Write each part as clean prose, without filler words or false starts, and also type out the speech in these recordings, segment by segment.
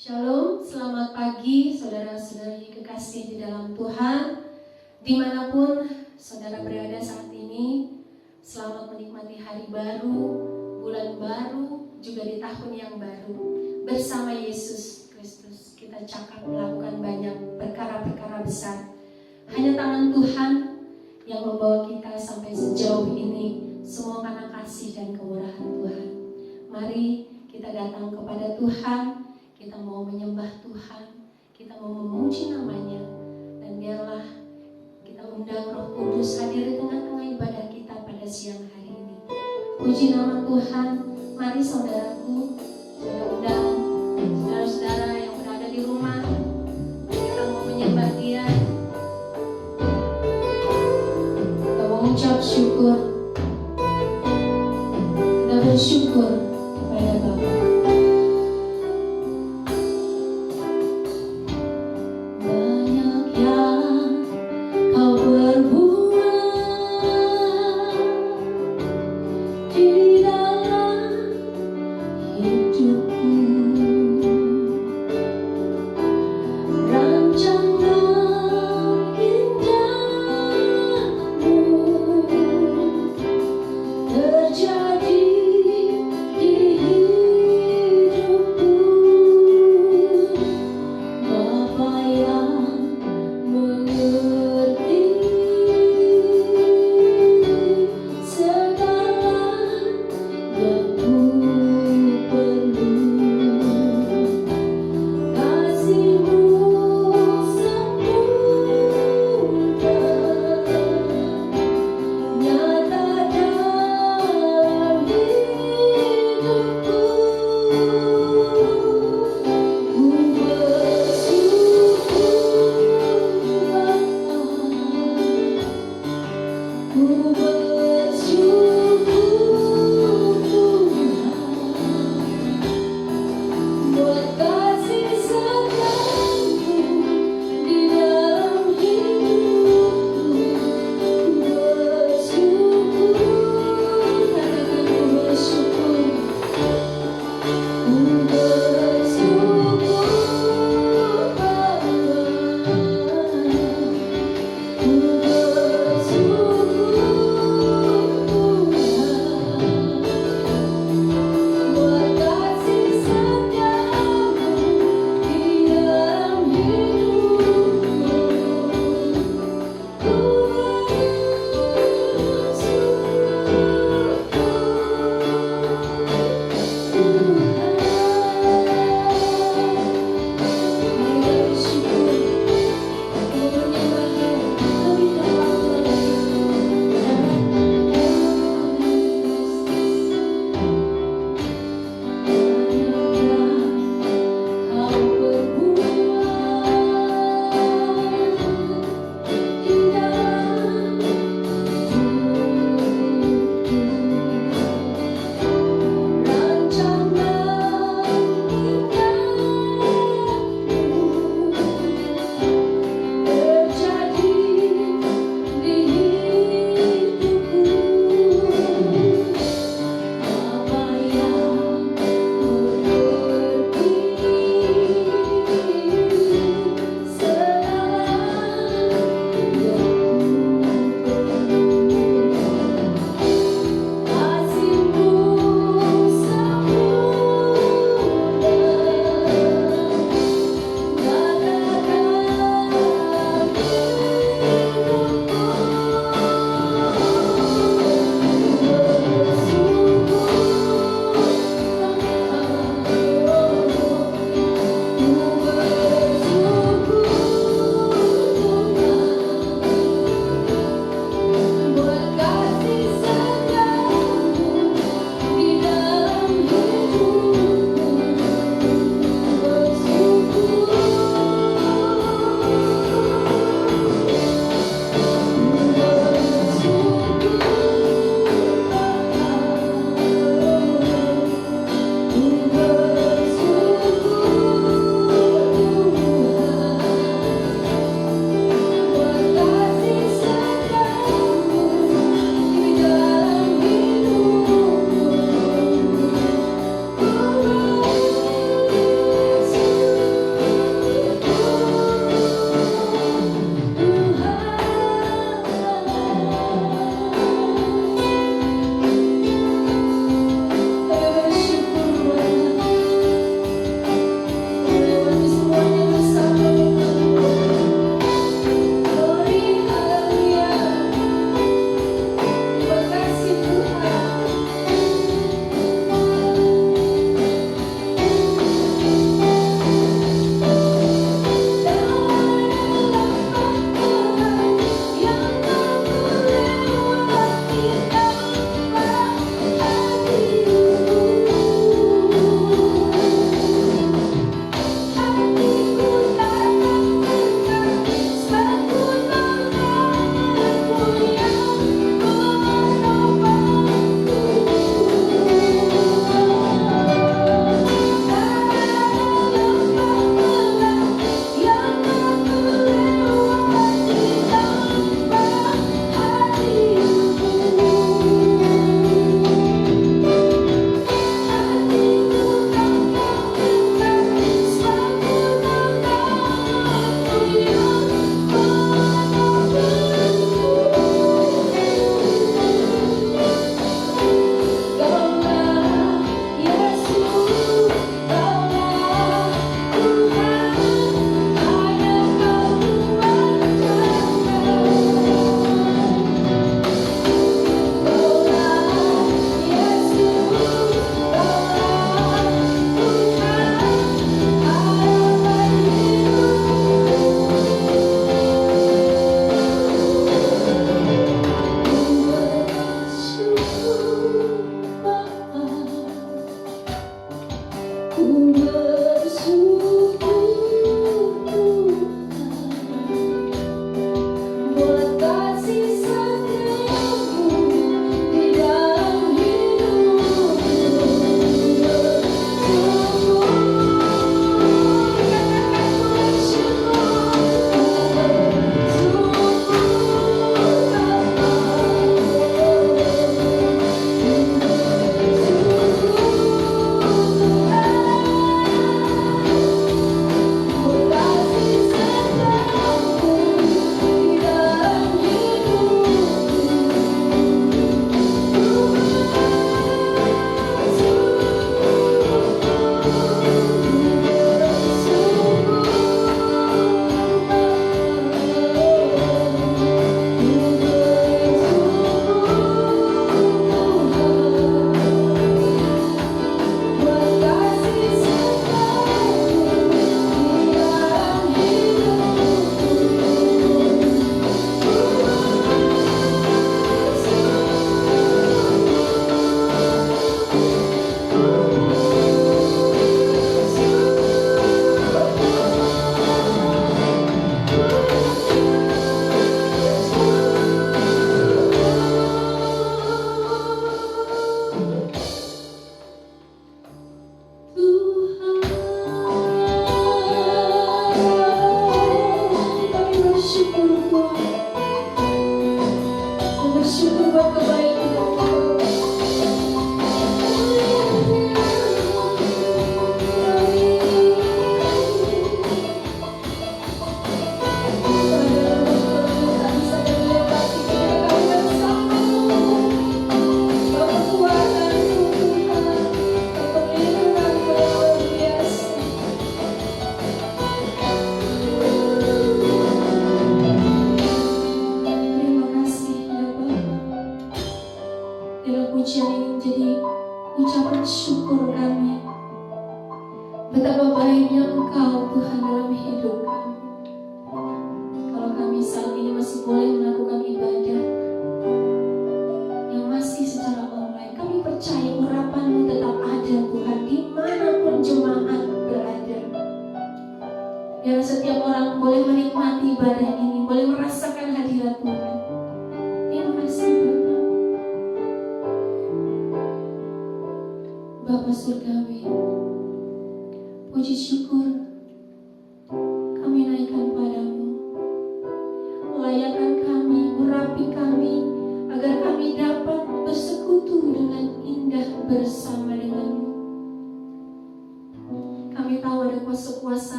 Shalom, selamat pagi saudara-saudari kekasih di dalam Tuhan. Dimanapun saudara berada saat ini, selamat menikmati hari baru, bulan baru, juga di tahun yang baru. Bersama Yesus Kristus kita cakap melakukan banyak perkara-perkara besar. Hanya tangan Tuhan yang membawa kita sampai sejauh ini, semua karena kasih dan kemurahan Tuhan. Mari kita datang kepada Tuhan. Kita mau menyembah Tuhan, kita mau memuji namanya, dan biarlah kita undang Roh Kudus hadir di tengah-tengah ibadah kita pada siang hari ini. Puji nama Tuhan. Mari saudaraku, saya undang saudara-saudara yang berada di rumah, kita mau menyembah Dia. Kita mau ucap syukur, kita bersyukur kepada Bapa. Di dalam hidup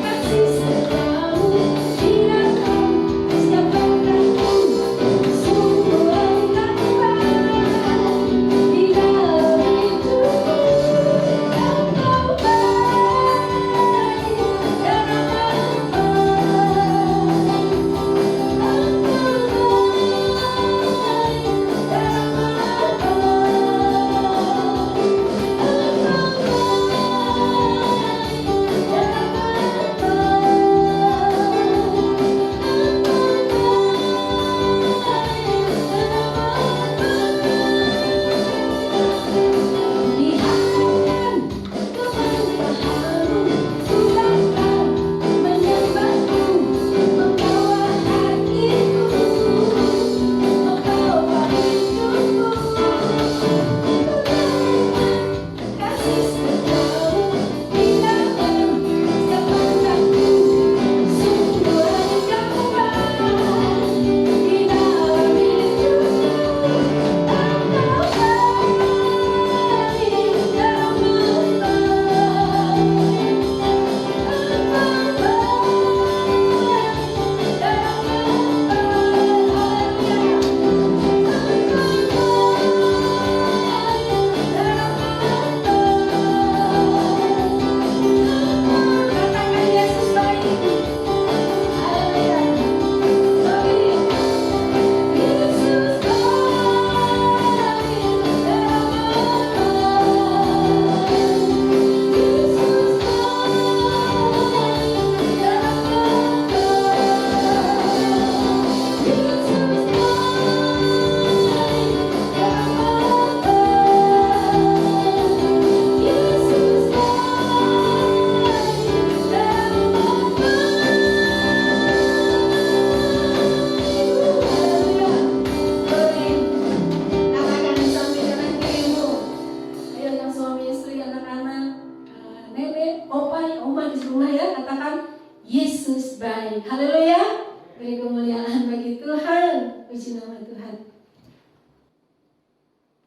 Kasih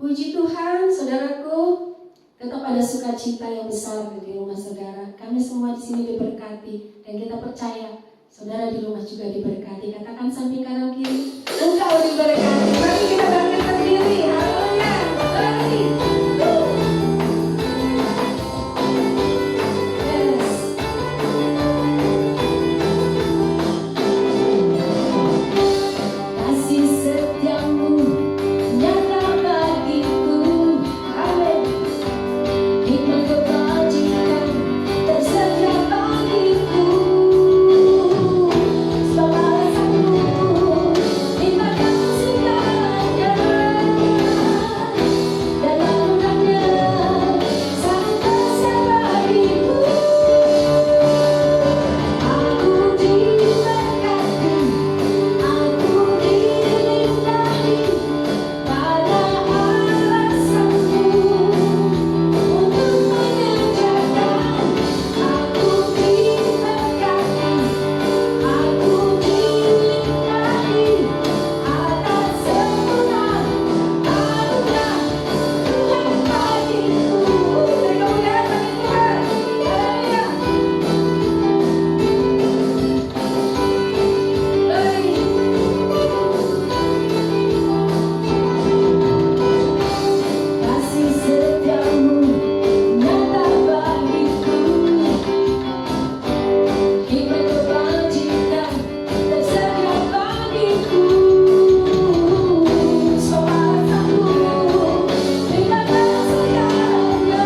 Puji Tuhan, saudaraku, tetap ada sukacita yang besar di rumah saudara. Kami semua di sini diberkati dan kita percaya saudara di rumah juga diberkati. Katakan samping kanan kiri, engkau diberkati. Mari kita bangkit berdiri. Haleluya. Yes. Kasih setiamu nyata bagiku. Amin. Hikmat kebajikan tersedia bagiku. Sebab alasanmu limpahkan segalanya. Dan laluannya sangat besar bagiku. Aku diberkati, aku dilindungi. Pada alasanmu untuk mengerjakan. Aku diberkati, aku dilindungi. Atas sempurna anugerah Tuhan bagiku. Beri kemuliaan bagi Tuhan. Haleluya. Kasih setiamu nyata bagiku. Hikmat kebajikan tersedia bagiku. Sebab alasanmu limpahkan segalanya.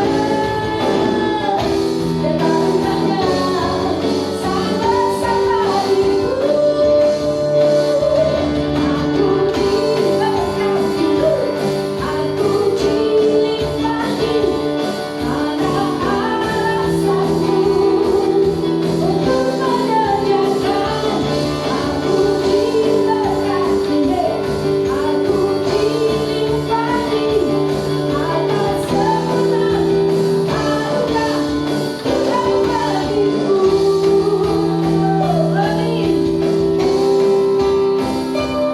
Dan laluannya sangat besar bagiku. Aku diberkati, aku dilindungi. Pada alasanmu untuk mengerjakan. Aku diberkati, aku dilindungi. Atas sempurna anugerah Tuhan bagiku.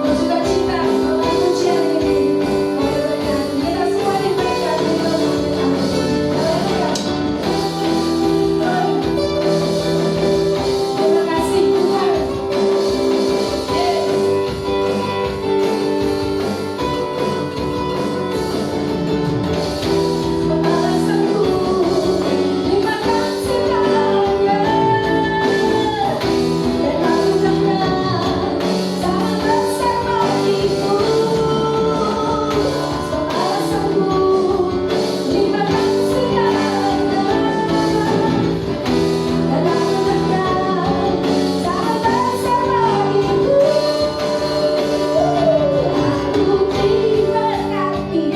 Bersukacita mengenai pujian ini. Haleluya. Kita semua diberkati dalam nama Tuhan. Haleluya. Terima kasih Tuhan. Alasanmu limpahkan segalanya. Dan laluannya sangat besar bagiku. Sebab alasanmu limpahkan segalanya. Dan laluannya sangat besar bagiku. Aku diberkati,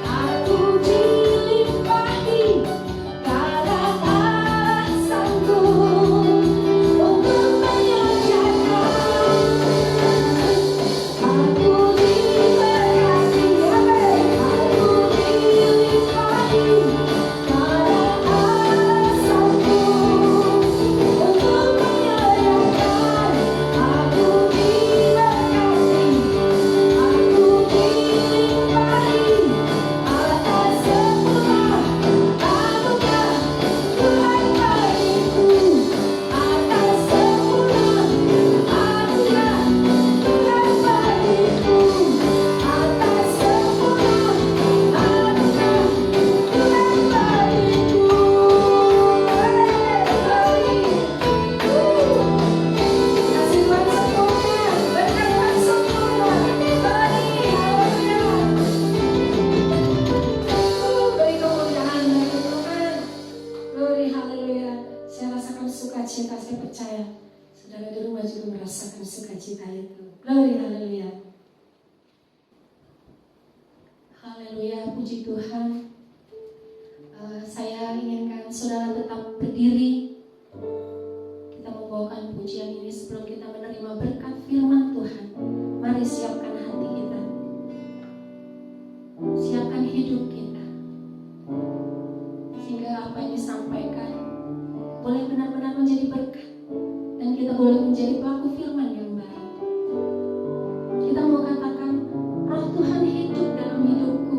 aku dilimpahi. Pada alasanmu untuk menyerjakan. Aku diberkati, aku dilimpahi. Pada alasanmu untuk menyerjakan. Aku diberkati, aku dilimpahi. Atas sempurna anugerah Tuhan bagiku. Atas sempurna anugerah Tuhan bagiku. Atas sempurna anugerah Tuhan bagiku. Kasih Tuhan sempurna, berkat Tuhan sempurna. Haleluya. Beri kemuliaan bagi Tuhan. Glory, haleluya. Saya rasakan sukacita, saya percaya saudara di rumah juga merasakan sukacita itu. Glory, haleluya. Haleluya, puji Tuhan. Saya inginkan saudara tetap berdiri. Kita membawakan pujian ini sebelum kita menerima berkat firman Tuhan. Mari siapkan hati kita. Siapkan hidup kita. Sehingga apa yang disampaikan boleh benar-benar menjadi berkat. Dan kita boleh menjadi pelaku firman yang baru. Kita mau katakan, Roh Tuhan hidup dalam hidupku.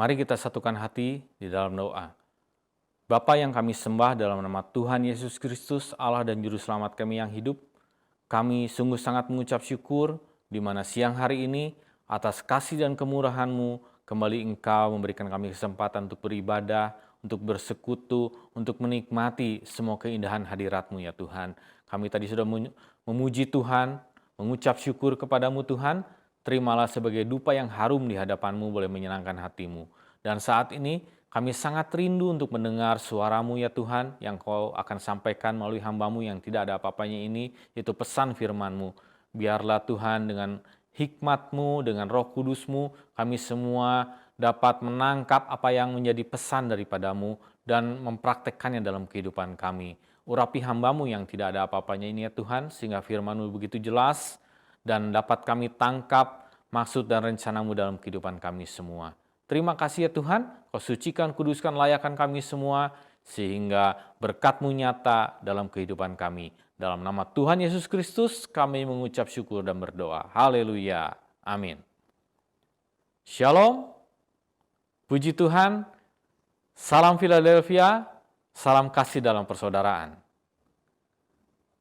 Mari kita satukan hati di dalam doa. Bapa yang kami sembah dalam nama Tuhan Yesus Kristus, Allah dan Juru Selamat kami yang hidup, kami sungguh sangat mengucap syukur di mana siang hari ini atas kasih dan kemurahan-Mu kembali Engkau memberikan kami kesempatan untuk beribadah, untuk bersekutu, untuk menikmati semua keindahan hadirat-Mu ya Tuhan. Kami tadi sudah memuji Tuhan, mengucap syukur kepadamu Tuhan, terimalah sebagai dupa yang harum di hadapan-Mu boleh menyenangkan hati-Mu. Dan saat ini kami sangat rindu untuk mendengar suara-Mu ya Tuhan, yang Kau akan sampaikan melalui hamba-Mu yang tidak ada apa-apanya ini, yaitu pesan firman-Mu. Biarlah Tuhan dengan hikmat-Mu, dengan Roh Kudus-Mu, kami semua dapat menangkap apa yang menjadi pesan daripada-Mu dan mempraktekkannya dalam kehidupan kami. Urapi hamba-Mu yang tidak ada apa-apanya ini ya Tuhan, sehingga firman-Mu begitu jelas dan dapat kami tangkap maksud dan rencana-Mu dalam kehidupan kami semua. Terima kasih ya Tuhan, Kau sucikan, kuduskan, layakkan kami semua, sehingga berkat-Mu nyata dalam kehidupan kami. Dalam nama Tuhan Yesus Kristus kami mengucap syukur dan berdoa. Haleluya. Amin. Shalom. Puji Tuhan. Salam Philadelphia. Salam kasih dalam persaudaraan.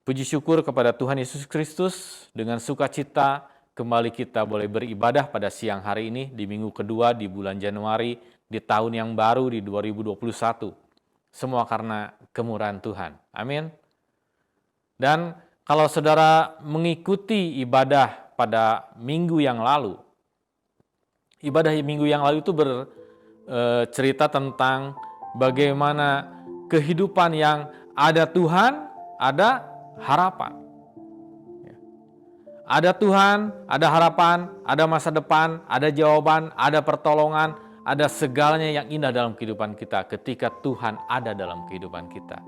Puji syukur kepada Tuhan Yesus Kristus, dengan sukacita kembali kita boleh beribadah pada siang hari ini di minggu kedua di bulan Januari di tahun yang baru di 2021. Semua karena kemurahan Tuhan. Amin. Dan kalau saudara mengikuti ibadah pada minggu yang lalu, ibadah minggu yang lalu itu bercerita tentang bagaimana kehidupan yang ada Tuhan, ada harapan. Ada Tuhan, ada harapan, ada masa depan, ada jawaban, ada pertolongan, ada segalanya yang indah dalam kehidupan kita ketika Tuhan ada dalam kehidupan kita.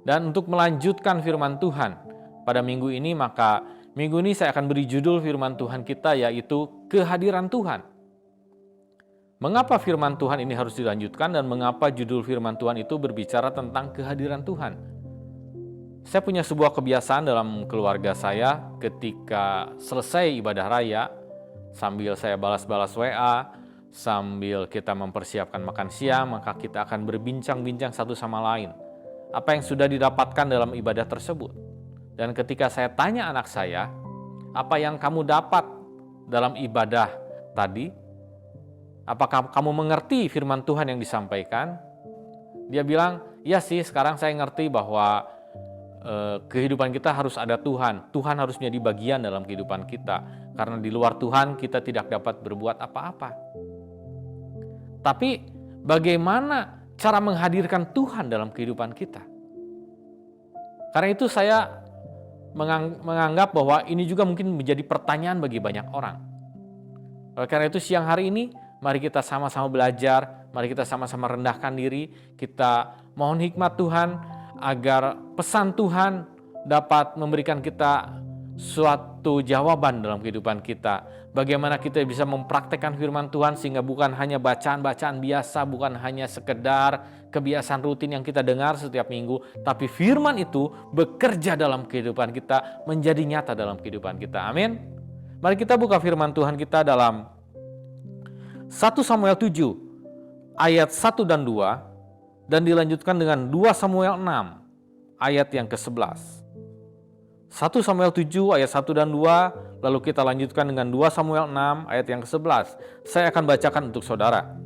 Dan untuk melanjutkan firman Tuhan pada minggu ini, maka minggu ini saya akan beri judul firman Tuhan kita, yaitu kehadiran Tuhan. Mengapa firman Tuhan ini harus dilanjutkan dan mengapa judul firman Tuhan itu berbicara tentang kehadiran Tuhan? Saya punya sebuah kebiasaan dalam keluarga saya, ketika selesai ibadah raya, sambil saya balas-balas WA, sambil kita mempersiapkan makan siang, maka kita akan berbincang-bincang satu sama lain. Apa yang sudah didapatkan dalam ibadah tersebut. Dan ketika saya tanya anak saya, apa yang kamu dapat dalam ibadah tadi? Apakah kamu mengerti firman Tuhan yang disampaikan? Dia bilang, ya sih, sekarang saya ngerti bahwa kehidupan kita harus ada Tuhan. Tuhan harus menjadi bagian dalam kehidupan kita. Karena di luar Tuhan kita tidak dapat berbuat apa-apa. Tapi bagaimana cara menghadirkan Tuhan dalam kehidupan kita? Karena itu saya menganggap bahwa ini juga mungkin menjadi pertanyaan bagi banyak orang. Oleh karena itu siang hari ini mari kita sama-sama belajar, mari kita sama-sama rendahkan diri, kita mohon hikmat Tuhan agar pesan Tuhan dapat memberikan kita suatu jawaban dalam kehidupan kita. Bagaimana kita bisa mempraktekkan firman Tuhan sehingga bukan hanya bacaan-bacaan biasa, bukan hanya sekedar kebiasaan rutin yang kita dengar setiap minggu, tapi firman itu bekerja dalam kehidupan kita, menjadi nyata dalam kehidupan kita. Amin. Mari kita buka firman Tuhan kita dalam 1 Samuel 7 ayat 1 dan 2 dan dilanjutkan dengan 2 Samuel 6 ayat yang ke-11. 1 Samuel 7 ayat 1 dan 2, lalu kita lanjutkan dengan 2 Samuel 6 ayat yang ke-11. Saya akan bacakan untuk saudara.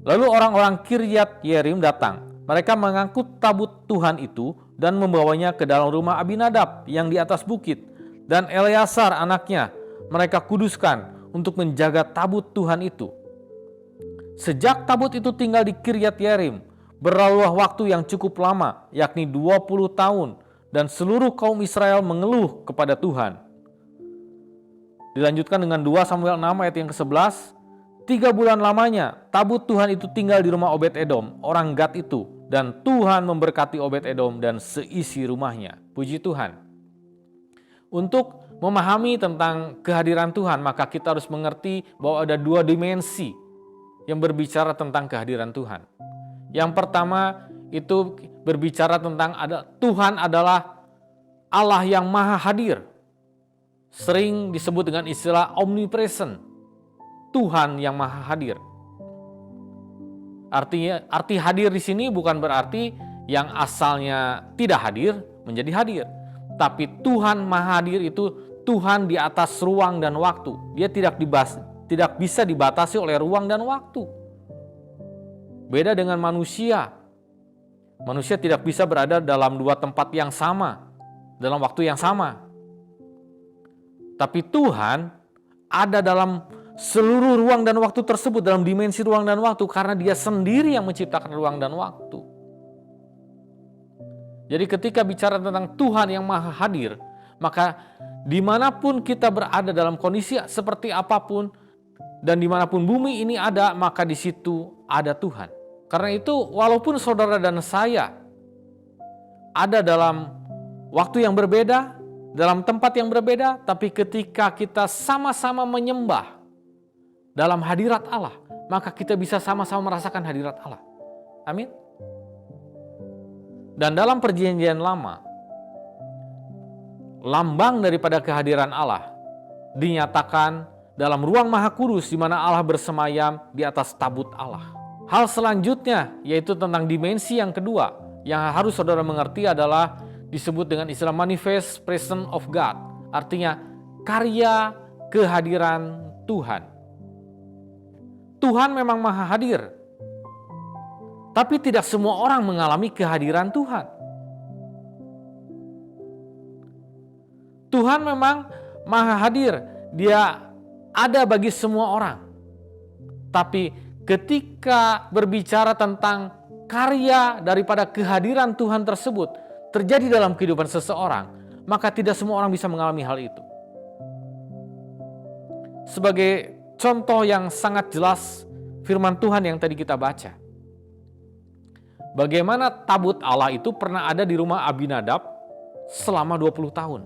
Lalu orang-orang Kiryat Yearim datang. Mereka mengangkut tabut Tuhan itu dan membawanya ke dalam rumah Abinadab yang di atas bukit. Dan Eleazar anaknya mereka kuduskan untuk menjaga tabut Tuhan itu. Sejak tabut itu tinggal di Kiryat Yearim, berlalulah waktu yang cukup lama, yakni 20 tahun, dan seluruh kaum Israel mengeluh kepada Tuhan. Dilanjutkan dengan 2 Samuel 6 ayat yang ke-11. 3 bulan lamanya tabut Tuhan itu tinggal di rumah Obed-Edom, orang Gad itu, dan Tuhan memberkati Obed-Edom dan seisi rumahnya. Puji Tuhan. Untuk memahami tentang kehadiran Tuhan, maka kita harus mengerti bahwa ada 2 dimensi yang berbicara tentang kehadiran Tuhan. Yang pertama itu berbicara tentang Tuhan adalah Allah yang maha hadir. Sering disebut dengan istilah omnipresent. Tuhan yang maha hadir. Artinya, arti hadir di sini bukan berarti yang asalnya tidak hadir menjadi hadir. Tapi Tuhan Maha Hadir itu Tuhan di atas ruang dan waktu. Dia tidak bisa dibatasi oleh ruang dan waktu. Beda dengan manusia. Manusia tidak bisa berada dalam dua tempat yang sama, dalam waktu yang sama. Tapi Tuhan ada dalam seluruh ruang dan waktu tersebut, dalam dimensi ruang dan waktu, karena Dia sendiri yang menciptakan ruang dan waktu. Jadi ketika bicara tentang Tuhan yang Maha Hadir, maka dimanapun kita berada dalam kondisi seperti apapun, dan dimanapun bumi ini ada, maka di situ ada Tuhan. Karena itu walaupun saudara dan saya ada dalam waktu yang berbeda, dalam tempat yang berbeda, tapi ketika kita sama-sama menyembah dalam hadirat Allah, maka kita bisa sama-sama merasakan hadirat Allah. Amin. Dan dalam perjanjian lama, lambang daripada kehadiran Allah dinyatakan dalam ruang maha kudus di mana Allah bersemayam di atas tabut Allah. Hal selanjutnya yaitu tentang dimensi yang kedua yang harus saudara mengerti adalah disebut dengan istilah manifest presence of God. Artinya karya kehadiran Tuhan. Tuhan memang maha hadir, tapi tidak semua orang mengalami kehadiran Tuhan. Tuhan memang maha hadir, Dia ada bagi semua orang. Tapi ketika berbicara tentang karya daripada kehadiran Tuhan tersebut terjadi dalam kehidupan seseorang, maka tidak semua orang bisa mengalami hal itu. Sebagai contoh yang sangat jelas firman Tuhan yang tadi kita baca. Bagaimana tabut Allah itu pernah ada di rumah Abinadab selama 20 tahun.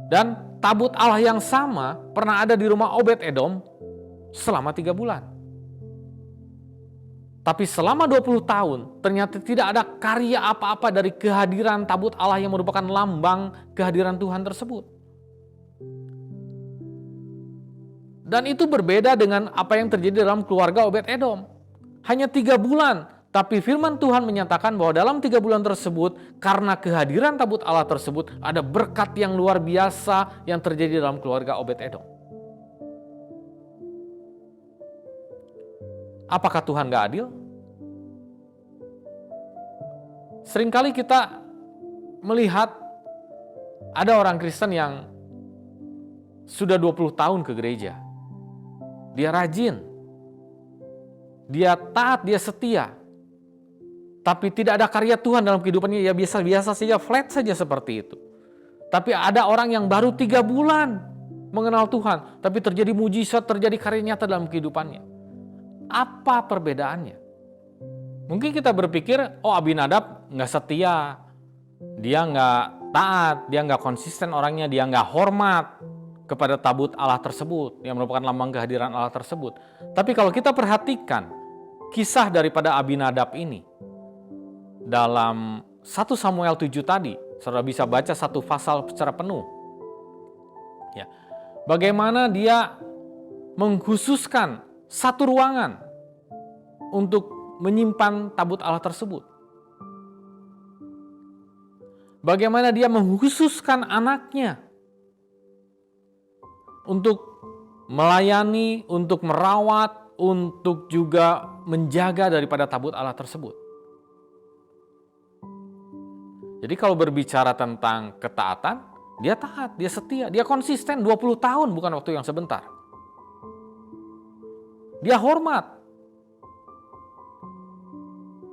Dan tabut Allah yang sama pernah ada di rumah Obed-Edom selama 3 bulan. Tapi selama 20 tahun ternyata tidak ada karya apa-apa dari kehadiran tabut Allah yang merupakan lambang kehadiran Tuhan tersebut. Dan itu berbeda dengan apa yang terjadi dalam keluarga Obed-Edom. Hanya 3 bulan, tapi firman Tuhan menyatakan bahwa dalam 3 bulan tersebut, karena kehadiran tabut Allah tersebut, ada berkat yang luar biasa yang terjadi dalam keluarga Obed-Edom. Apakah Tuhan gak adil? Seringkali kita melihat ada orang Kristen yang sudah 20 tahun ke gereja. Dia rajin, dia taat, dia setia. Tapi tidak ada karya Tuhan dalam kehidupannya, ya biasa-biasa saja, flat saja seperti itu. Tapi ada orang yang baru 3 bulan mengenal Tuhan, tapi terjadi mujizat, terjadi karya nyata dalam kehidupannya. Apa perbedaannya? Mungkin kita berpikir, oh Abinadab nggak setia, dia nggak taat, dia nggak konsisten orangnya, dia nggak hormat kepada tabut Allah tersebut yang merupakan lambang kehadiran Allah tersebut. Tapi kalau kita perhatikan kisah daripada Abinadab ini dalam 1 Samuel 7 tadi, saudara bisa baca 1 pasal secara penuh. Ya. Bagaimana dia mengkhususkan 1 ruangan untuk menyimpan tabut Allah tersebut. Bagaimana dia mengkhususkan anaknya untuk melayani, untuk merawat, untuk juga menjaga daripada tabut Allah tersebut. Jadi kalau berbicara tentang ketaatan, dia taat, dia setia, dia konsisten 20 tahun bukan waktu yang sebentar. Dia hormat.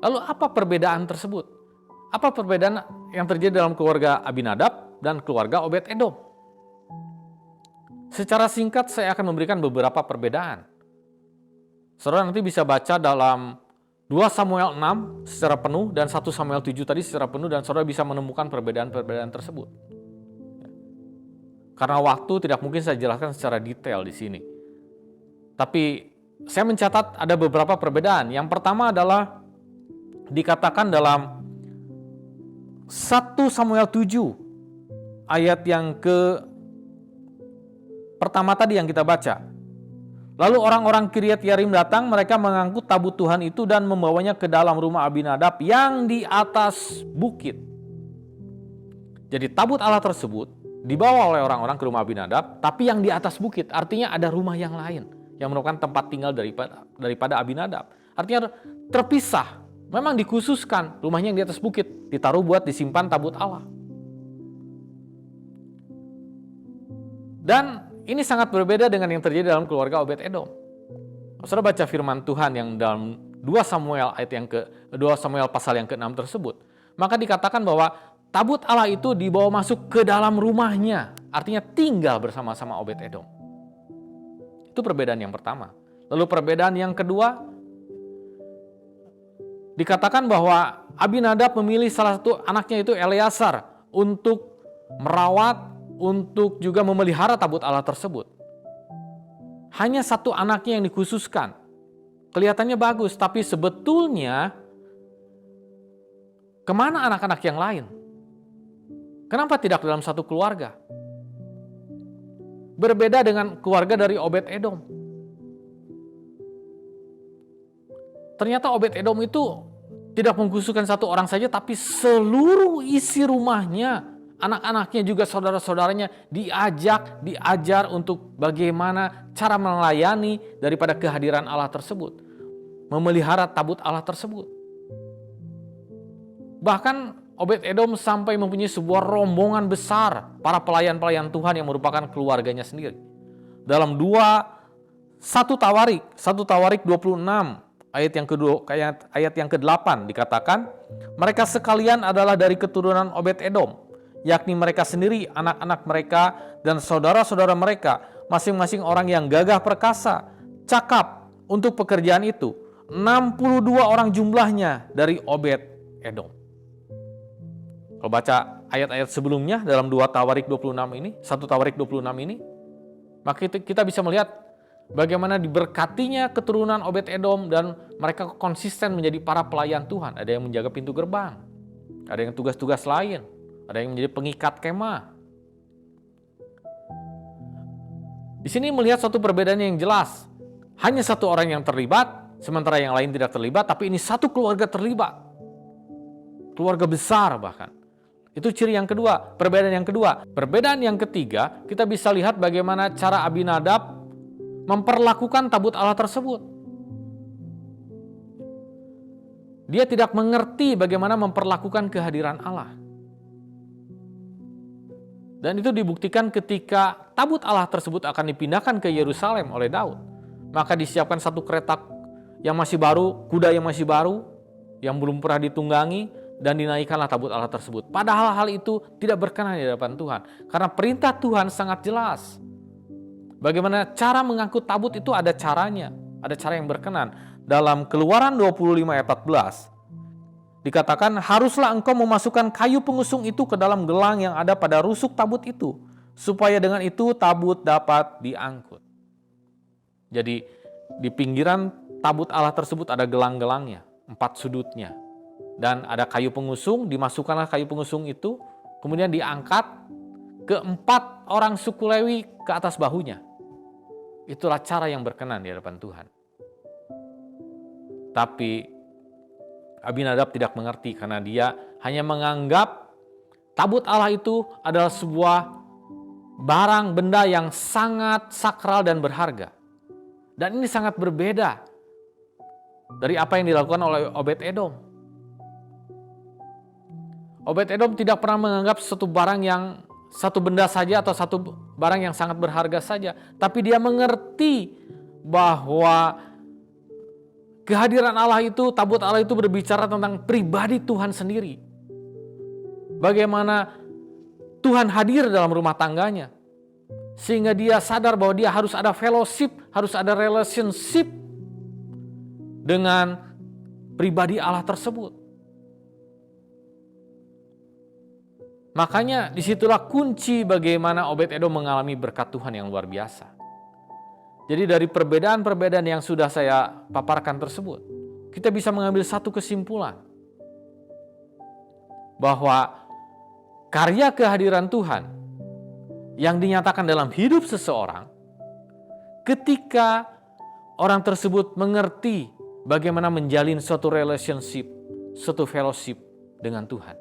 Lalu apa perbedaan tersebut? Apa perbedaan yang terjadi dalam keluarga Abinadab dan keluarga Obed-Edom? Secara singkat saya akan memberikan beberapa perbedaan. Saudara nanti bisa baca dalam 2 Samuel 6 secara penuh dan 1 Samuel 7 tadi secara penuh, dan saudara bisa menemukan perbedaan-perbedaan tersebut. Karena waktu tidak mungkin saya jelaskan secara detail di sini. Tapi saya mencatat ada beberapa perbedaan. Yang pertama adalah dikatakan dalam 1 Samuel 7 ayat yang pertama tadi yang kita baca. Lalu orang-orang Kiryat Yarim datang, mereka mengangkut tabut Tuhan itu dan membawanya ke dalam rumah Abinadab yang di atas bukit. Jadi tabut Allah tersebut dibawa oleh orang-orang ke rumah Abinadab, tapi yang di atas bukit, artinya ada rumah yang lain yang merupakan tempat tinggal daripada Abinadab. Artinya terpisah, memang dikhususkan rumahnya yang di atas bukit, ditaruh buat disimpan tabut Allah. Dan ini sangat berbeda dengan yang terjadi dalam keluarga Obed-Edom. Saudara baca firman Tuhan yang dalam 2 Samuel pasal yang ke-6 tersebut, maka dikatakan bahwa tabut Allah itu dibawa masuk ke dalam rumahnya, artinya tinggal bersama-sama Obed-Edom. Itu perbedaan yang pertama. Lalu perbedaan yang kedua, dikatakan bahwa Abinadab memilih salah satu anaknya itu Eleazar untuk merawat, untuk juga memelihara tabut Allah tersebut. Hanya satu anaknya yang dikhususkan. Kelihatannya bagus, tapi sebetulnya kemana anak-anak yang lain? Kenapa tidak dalam satu keluarga? Berbeda dengan keluarga dari Obed-Edom. Ternyata Obed-Edom itu tidak mengkhususkan satu orang saja, tapi seluruh isi rumahnya, anak-anaknya juga saudara-saudaranya diajar untuk bagaimana cara melayani daripada kehadiran Allah tersebut. Memelihara tabut Allah tersebut. Bahkan Obed-Edom sampai mempunyai sebuah rombongan besar para pelayan-pelayan Tuhan yang merupakan keluarganya sendiri. Dalam 1 Tawarik 26 ayat yang ke-8 dikatakan, mereka sekalian adalah dari keturunan Obed-Edom, yakni mereka sendiri, anak-anak mereka dan saudara-saudara mereka, masing-masing orang yang gagah perkasa, cakap untuk pekerjaan itu. 62 orang jumlahnya dari Obed-Edom. Kalau baca ayat-ayat sebelumnya dalam 1 Tawarik 26 ini, maka kita bisa melihat bagaimana diberkatinya keturunan Obed-Edom dan mereka konsisten menjadi para pelayan Tuhan. Ada yang menjaga pintu gerbang, ada yang tugas-tugas lain, ada yang menjadi pengikat kemah. Di sini melihat suatu perbedaan yang jelas. Hanya satu orang yang terlibat, sementara yang lain tidak terlibat, tapi ini satu keluarga terlibat. Keluarga besar bahkan. Itu ciri yang kedua, perbedaan yang kedua. Perbedaan yang ketiga, kita bisa lihat bagaimana cara Abinadab memperlakukan tabut Allah tersebut. Dia tidak mengerti bagaimana memperlakukan kehadiran Allah. Dan itu dibuktikan ketika tabut Allah tersebut akan dipindahkan ke Yerusalem oleh Daud. Maka disiapkan satu kereta yang masih baru, kuda yang masih baru, yang belum pernah ditunggangi, dan dinaikkanlah tabut Allah tersebut. Padahal hal itu tidak berkenan di hadapan Tuhan. Karena perintah Tuhan sangat jelas. Bagaimana cara mengangkut tabut itu ada caranya. Ada cara yang berkenan. Dalam Keluaran 25 ayat 14, dikatakan, haruslah engkau memasukkan kayu pengusung itu ke dalam gelang yang ada pada rusuk tabut itu, supaya dengan itu tabut dapat diangkut. Jadi di pinggiran tabut Allah tersebut ada gelang-gelangnya, 4 sudutnya. Dan ada kayu pengusung, dimasukkanlah kayu pengusung itu, kemudian diangkat ke 4 orang suku Lewi ke atas bahunya. Itulah cara yang berkenan di hadapan Tuhan. Tapi Abinadab tidak mengerti karena dia hanya menganggap tabut Allah itu adalah sebuah barang benda yang sangat sakral dan berharga. Dan ini sangat berbeda dari apa yang dilakukan oleh Obed-Edom. Obed-Edom tidak pernah menganggap satu benda saja atau satu barang yang sangat berharga saja. Tapi dia mengerti bahwa kehadiran Allah itu, tabut Allah itu berbicara tentang pribadi Tuhan sendiri. Bagaimana Tuhan hadir dalam rumah tangganya. Sehingga dia sadar bahwa dia harus ada fellowship, harus ada relationship dengan pribadi Allah tersebut. Makanya disitulah kunci bagaimana Obed-Edom mengalami berkat Tuhan yang luar biasa. Jadi dari perbedaan-perbedaan yang sudah saya paparkan tersebut, kita bisa mengambil satu kesimpulan. Bahwa karya kehadiran Tuhan yang dinyatakan dalam hidup seseorang ketika orang tersebut mengerti bagaimana menjalin suatu relationship, suatu fellowship dengan Tuhan.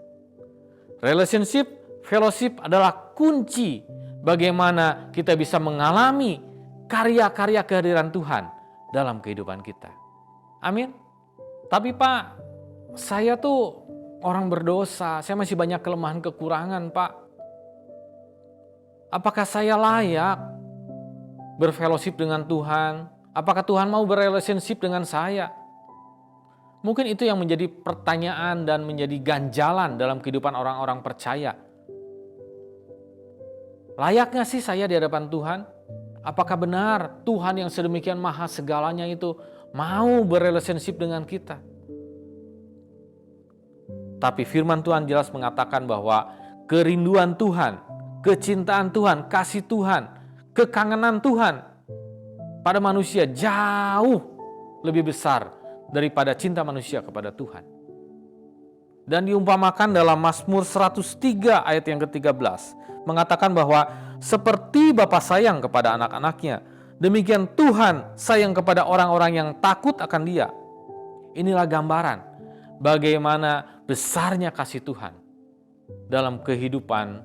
Relationship, fellowship adalah kunci bagaimana kita bisa mengalami karya-karya kehadiran Tuhan dalam kehidupan kita. Amin. Tapi Pak, saya tuh orang berdosa, saya masih banyak kelemahan kekurangan Pak. Apakah saya layak berfellowship dengan Tuhan? Apakah Tuhan mau berrelationship dengan saya? Mungkin itu yang menjadi pertanyaan dan menjadi ganjalan dalam kehidupan orang-orang percaya. Layaknya sih saya di hadapan Tuhan? Apakah benar Tuhan yang sedemikian maha segalanya itu mau berrelationship dengan kita? Tapi firman Tuhan jelas mengatakan bahwa kerinduan Tuhan, kecintaan Tuhan, kasih Tuhan, kekangenan Tuhan pada manusia jauh lebih besar daripada cinta manusia kepada Tuhan. Dan diumpamakan dalam Mazmur 103 ayat yang ke-13 mengatakan bahwa seperti Bapa sayang kepada anak-anaknya, demikian Tuhan sayang kepada orang-orang yang takut akan Dia. Inilah gambaran bagaimana besarnya kasih Tuhan dalam kehidupan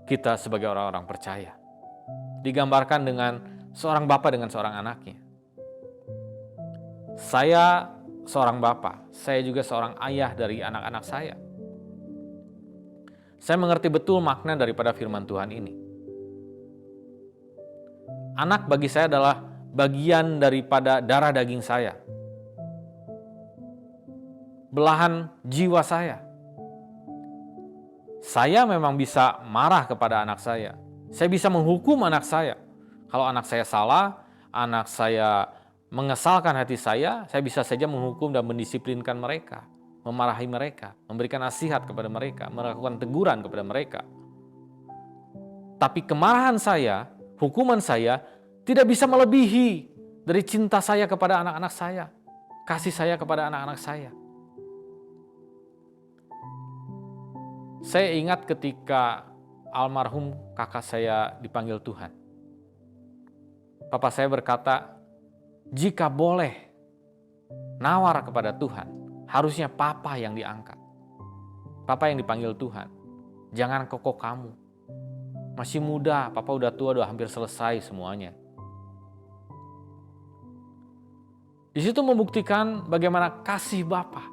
kita sebagai orang-orang percaya. Digambarkan dengan seorang bapa dengan seorang anaknya. Saya seorang bapa, saya juga seorang ayah dari anak-anak saya. Saya mengerti betul makna daripada firman Tuhan ini. Anak bagi saya adalah bagian daripada darah daging saya. Belahan jiwa saya. Saya memang bisa marah kepada anak saya. Saya bisa menghukum anak saya. Kalau anak saya salah, anak saya mengesalkan hati saya bisa saja menghukum dan mendisiplinkan mereka, memarahi mereka, memberikan nasihat kepada mereka, melakukan teguran kepada mereka. Tapi kemarahan saya, hukuman saya tidak bisa melebihi dari cinta saya kepada anak-anak saya, kasih saya kepada anak-anak saya. Saya ingat ketika almarhum kakak saya dipanggil Tuhan. Papa saya berkata, jika boleh nawar kepada Tuhan, harusnya Papa yang diangkat. Papa yang dipanggil Tuhan. Jangan koko kamu. Masih muda, Papa udah tua, udah hampir selesai semuanya. Di situ membuktikan bagaimana kasih Bapa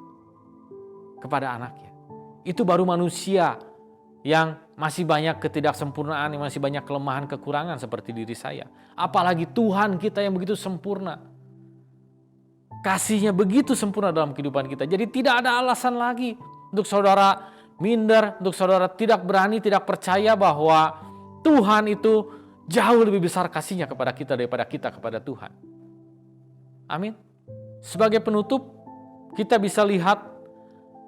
kepada anaknya. Itu baru manusia yang masih banyak ketidaksempurnaan, yang masih banyak kelemahan kekurangan seperti diri saya. Apalagi Tuhan kita yang begitu sempurna. Kasihnya begitu sempurna dalam kehidupan kita. Jadi tidak ada alasan lagi untuk saudara minder, untuk saudara tidak berani, tidak percaya bahwa Tuhan itu jauh lebih besar kasihnya kepada kita daripada kita kepada Tuhan. Amin. Sebagai penutup, kita bisa lihat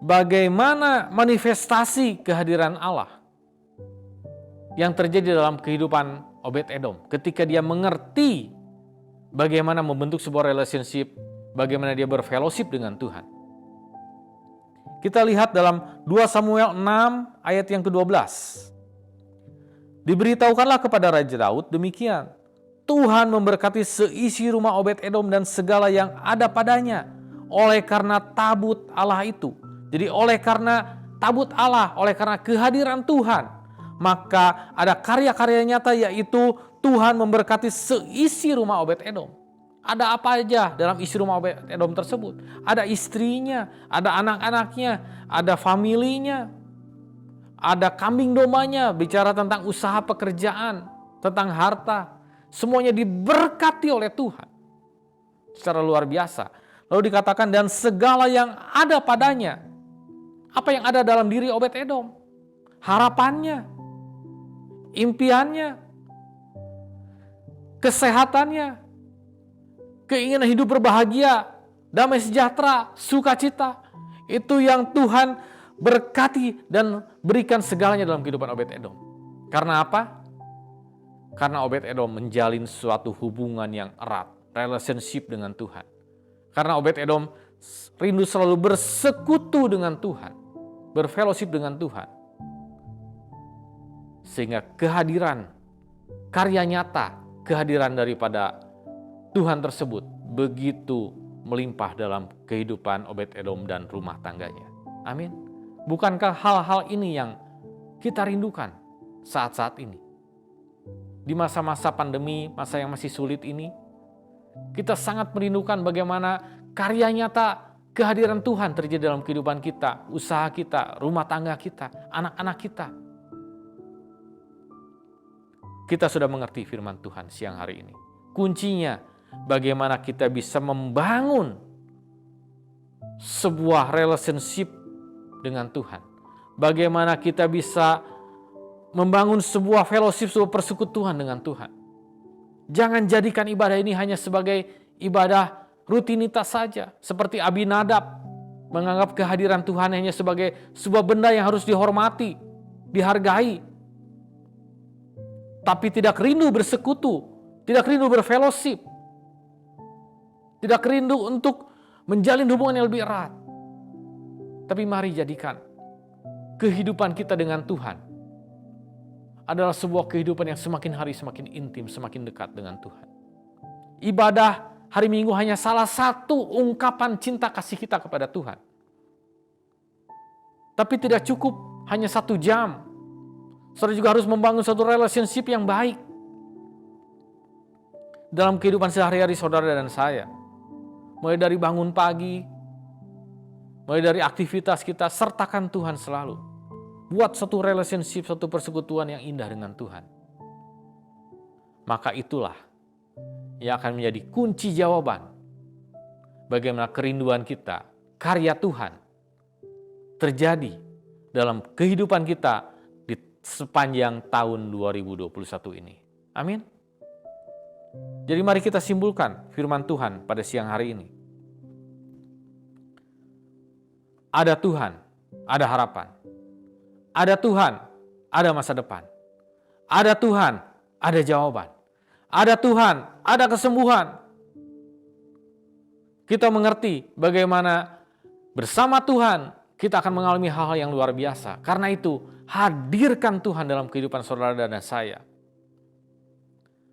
bagaimana manifestasi kehadiran Allah yang terjadi dalam kehidupan Obed-Edom ketika dia mengerti bagaimana membentuk sebuah relationship, bagaimana dia berfellowship dengan Tuhan. Kita lihat dalam 2 Samuel 6 ayat yang ke-12. Diberitahukanlah kepada Raja Daud demikian, Tuhan memberkati seisi rumah Obed-Edom dan segala yang ada padanya oleh karena tabut Allah itu. Jadi oleh karena tabut Allah, oleh karena kehadiran Tuhan, maka ada karya-karya nyata yaitu Tuhan memberkati seisi rumah Obed-Edom. Ada apa aja dalam isi rumah Obed-Edom tersebut? Ada istrinya, ada anak-anaknya, ada familinya, ada kambing dombanya, bicara tentang usaha pekerjaan, tentang harta. Semuanya diberkati oleh Tuhan secara luar biasa. Lalu dikatakan dan segala yang ada padanya. Apa yang ada dalam diri Obed-Edom? Harapannya, impiannya, kesehatannya, keinginan hidup berbahagia, damai sejahtera, sukacita. Itu yang Tuhan berkati dan berikan segalanya dalam kehidupan Obed-Edom. Karena apa? Karena Obed-Edom menjalin suatu hubungan yang erat, relationship dengan Tuhan. Karena Obed-Edom rindu selalu bersekutu dengan Tuhan, berfellowship dengan Tuhan. Sehingga kehadiran, karya nyata, kehadiran daripada Tuhan tersebut begitu melimpah dalam kehidupan Obed-Edom dan rumah tangganya. Amin. Bukankah hal-hal ini yang kita rindukan saat-saat ini? Di masa-masa pandemi, masa yang masih sulit ini, kita sangat merindukan bagaimana karya nyata kehadiran Tuhan terjadi dalam kehidupan kita, usaha kita, rumah tangga kita, anak-anak kita. Kita sudah mengerti firman Tuhan siang hari ini. Kuncinya bagaimana kita bisa membangun sebuah relationship dengan Tuhan. Bagaimana kita bisa membangun sebuah fellowship, sebuah persekutuan dengan Tuhan. Jangan jadikan ibadah ini hanya sebagai ibadah rutinitas saja. Seperti Abinadab menganggap kehadiran Tuhan hanya sebagai sebuah benda yang harus dihormati, dihargai. Tapi tidak rindu bersekutu, tidak rindu berfellowship, tidak rindu untuk menjalin hubungan yang lebih erat. Tapi mari jadikan kehidupan kita dengan Tuhan adalah sebuah kehidupan yang semakin hari semakin intim, semakin dekat dengan Tuhan. Ibadah hari Minggu hanya salah satu ungkapan cinta kasih kita kepada Tuhan. Tapi tidak cukup hanya 1 jam. Saudara juga harus membangun satu relationship yang baik dalam kehidupan sehari-hari saudara dan saya. Mulai dari bangun pagi, mulai dari aktivitas kita, sertakan Tuhan selalu. Buat satu relationship, satu persekutuan yang indah dengan Tuhan. Maka itulah yang akan menjadi kunci jawaban bagaimana kerinduan kita, karya Tuhan terjadi dalam kehidupan kita di sepanjang tahun 2021 ini. Amin. Jadi mari kita simpulkan firman Tuhan pada siang hari ini. Ada Tuhan, ada harapan. Ada Tuhan, ada masa depan. Ada Tuhan, ada jawaban. Ada Tuhan, ada kesembuhan. Kita mengerti bagaimana bersama Tuhan kita akan mengalami hal-hal yang luar biasa. Karena itu, hadirkan Tuhan dalam kehidupan saudara dan saya.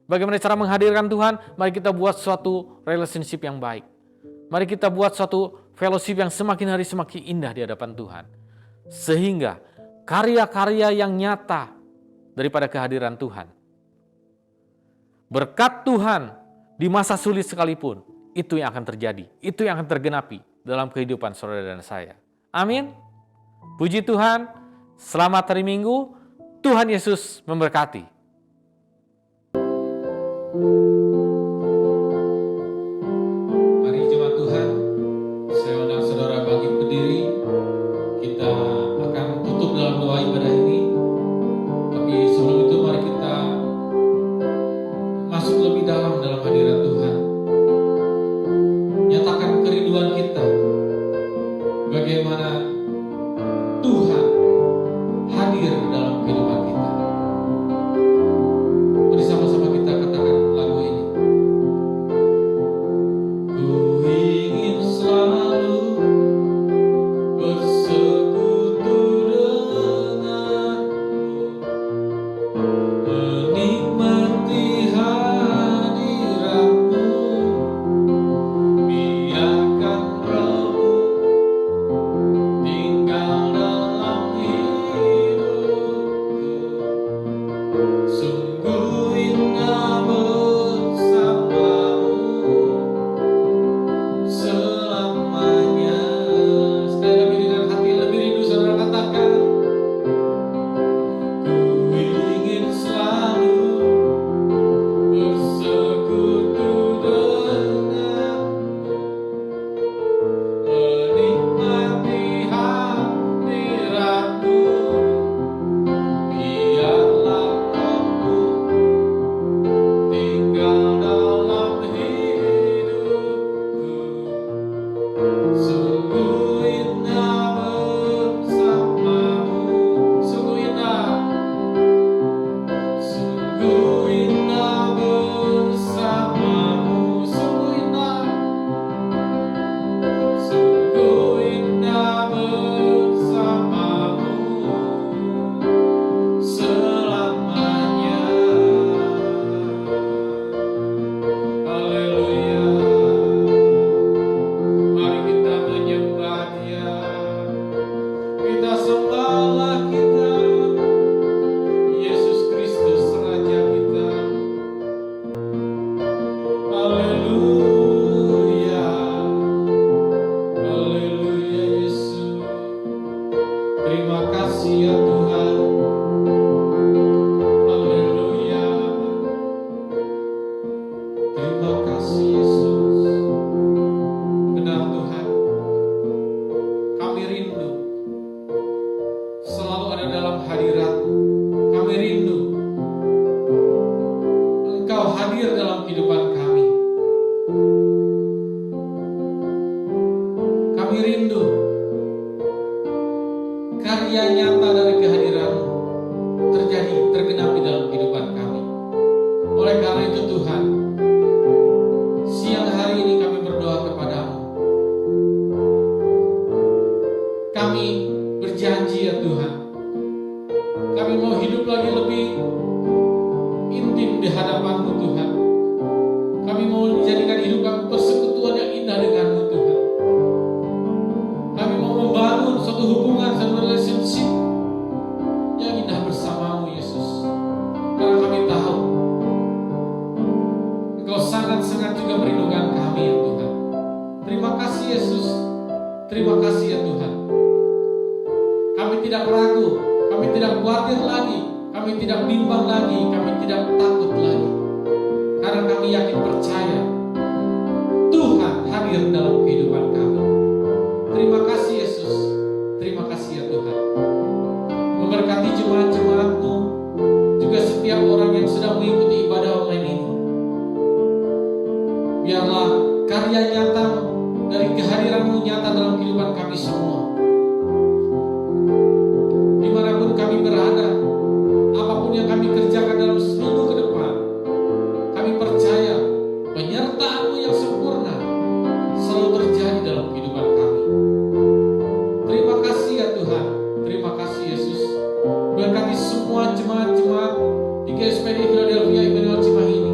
Bagaimana cara menghadirkan Tuhan? Mari kita buat suatu relationship yang baik. Mari kita buat suatu fellowship yang semakin hari semakin indah di hadapan Tuhan. Sehingga karya-karya yang nyata daripada kehadiran Tuhan, berkat Tuhan di masa sulit sekalipun, itu yang akan terjadi. Itu yang akan tergenapi dalam kehidupan saudara dan saya. Amin. Puji Tuhan. Selamat hari Minggu. Tuhan Yesus memberkati. Mari jemaat Tuhan, saya undang saudara bangkit berdiri. Kita akan tutup dalam doa ibadah ini. Tapi sebelum itu mari kita masuk lebih dalam hadirat Tuhan. Nyatakan kerinduan kita. Bagaimana Tuhan hadir dalam kehidupan kita. Mari sama-sama kita katakan lagu ini. Ku ingin selalu bersekutu rindu karya nyata dari kehadiran-Mu terjadi, tergenapi dalam kehidupan kami. Oleh karena itu Tuhan, siang hari ini kami berdoa kepada-Mu. Kami berjanji ya Tuhan, kami mau hidup lagi lebih intim di hadapan-Mu Tuhan. Kami mau menjadikan hidup kami persekutuan yang indah dengan-Mu Tuhan. Kami mau membangun suatu hubungan, suatu relationship yang indah bersama-Mu Yesus. Karena kami tahu Engkau sangat-sangat juga merindukan kami ya Tuhan. Terima kasih Yesus. Terima kasih ya Tuhan. Kami tidak ragu, kami tidak khawatir lagi, kami tidak bimbang lagi, kami tidak takut lagi. Karena kami yakin percaya Tuhan hadir dalam kehidupan kami. Terima kasih Yesus. Terima kasih ya Tuhan. Memberkati jemaat-jemaat-Mu, juga setiap orang yang sedang mengikuti ibadah online ini. Biarlah karya nyata dari kehadiran-Mu nyata dalam kehidupan kami semua. Dimanapun kami berada, apapun yang kami kerjakan dalam seminggu ke depan, kami percaya penyertaan-Mu yang sempurna selalu terjadi dalam kehidupan kami. Terima kasih ya Tuhan. Terima kasih Yesus. Berkati semua jemaat-jemaat di GSPD Philadelphia Immanuel Cimahi ini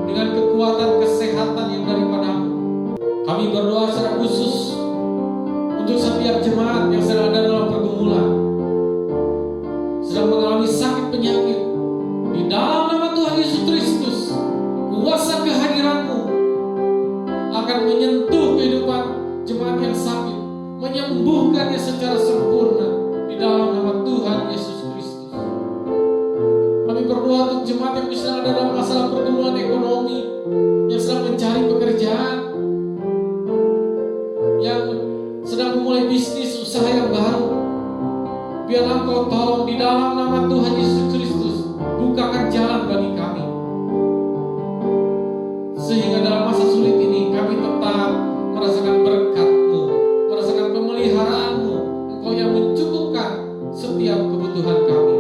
dengan kekuatan kesehatan yang daripada-Mu. Kami berdoa secara khusus untuk setiap jemaat yang sedang ada dalam pergumulan, sedang mengalami sakit penyakit. Di dalam nama Tuhan Yesus Kristus, kuasa kehadiran-Mu akan menyentuh kehidupan jemaat yang sakit, menyembuhkannya secara sempurna di dalam nama Tuhan Yesus Kristus. Kami berdoa untuk jemaat yang sedang ada dalam masalah pergumulan ekonomi, yang sedang mencari pekerjaan, yang sedang memulai bisnis usaha yang baru. Biarlah Engkau tolong di dalam nama Tuhan Yesus Kristus, bukakan jalan bagi kami, sehingga dalam masa sulit ini kami tetap merasakan berkat-Mu, merasakan pemeliharaan-Mu, Engkau yang mencukupkan setiap kebutuhan kami.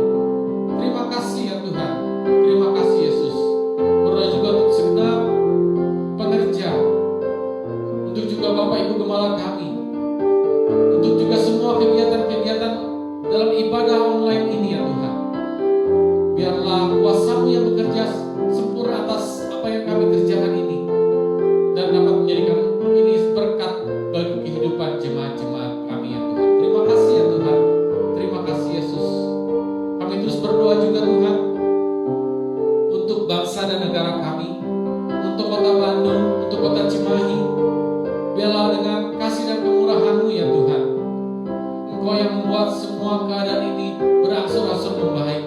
Terima kasih ya Tuhan. Terima kasih Yesus. Berdoa juga untuk segenap pekerja, untuk juga Bapak Ibu Gembala kami, untuk juga semua kegiatan-kegiatan dalam ibadah online ini ya Tuhan. Biarlah kuasa-Mu yang bekerja sempurna atas apa yang kami kerjakan ini, dan dapat menjadikan ini berkat bagi kehidupan jemaat-jemaat kami ya Tuhan. Terima kasih ya Tuhan. Terima kasih Yesus. Kami terus berdoa juga Tuhan untuk bangsa dan negara kami, untuk kota Bandung, untuk kota Cimahi. Biarlah dengan kasih dan kemurahan-Mu ya Tuhan, Engkau yang membuat semua keadaan ini berangsur-angsur membaik.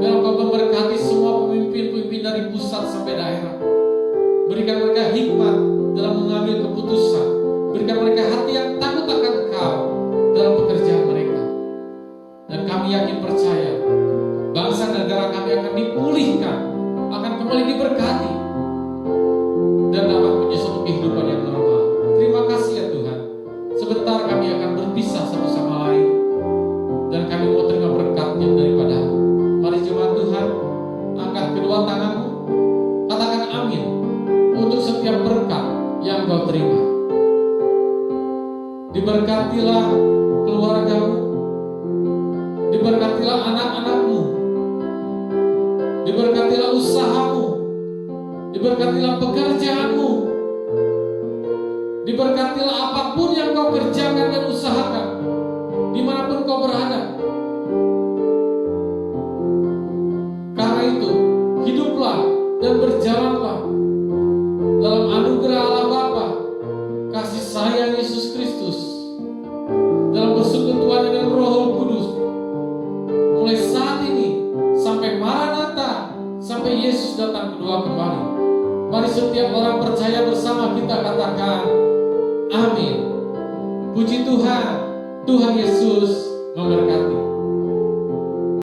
Biar Engkau memberkati semua pemimpin-pemimpin dari pusat sampai daerah. Berikan mereka hikmat dalam mengambil keputusan. Berikan mereka hati yang takut akan Engkau dalam pekerjaan mereka. Dan kami yakin percaya bangsa dan negara kami akan dipulihkan, akan kembali diberkati, dan dapat punya suatu kehidupan yang normal. Terima kasih ya Tuhan. Sebentar kami akan berpisah satu sama lain, dan kami mau terima berkat-Nya daripada-Mu. Mari jemaat Tuhan, angkat kedua tangan-Mu, katakan amin untuk setiap berkat yang Kau terima. Diberkatilah keluarga-Mu, diberkatilah anak-anak-Mu, diberkatilah usaha-Mu, diberkatilah pekerjaan-Mu, diberkatilah apapun yang Kau kerjakan dan usahakan, dimanapun Kau berada. Karena itu, hiduplah dan berjalanlah dalam anugerah Allah Bapa, kasih sayang Yesus Kristus, dalam persekutuan dengan Roh Kudus, mulai saat ini sampai Maranatha, sampai Yesus datang kedua kembali. Mari setiap orang percaya bersama kita katakan amin. Puji Tuhan, Tuhan Yesus memberkati.